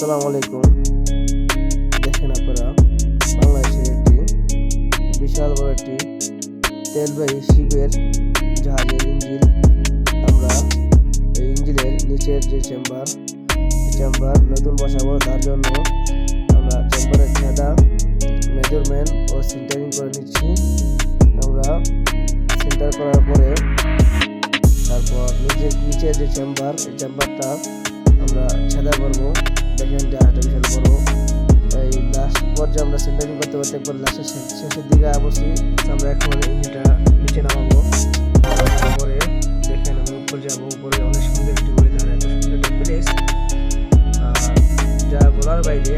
আসসালামু আলাইকুম। দেখেন আপনারা, বাংলাদেশের একটি বিশাল বড় একটি তেলবাহী শিপের জাহাজের ইঞ্জিন। আমরা এই ইঞ্জিনের নিচের যে চেম্বার নতুন বসাবো, তার জন্য আমরা চেম্বারের খেদা মেজারমেন্ট ও সিন্টারিং করে নিচ্ছি। আমরা সিন্টার করার পরে তারপর নিচের যে চেম্বারটা আমরা ছেদা করবো। দেখেন জাহাজটা বিশাল বড়। এই লাস্ট পর্যায়ে আমরা সেন্টারিং করতে করতে একবার লাস্টের শেষের দিকে বসি। আমরা এখন ইঞ্জিনটা নিচে নামাবো। তারপরে দেখেন আমি উপরে যাবো। উপরে অনেক সুন্দর একটি ওয়েদার, এত সুন্দর একটা প্লেস, যা বলার বাইরে।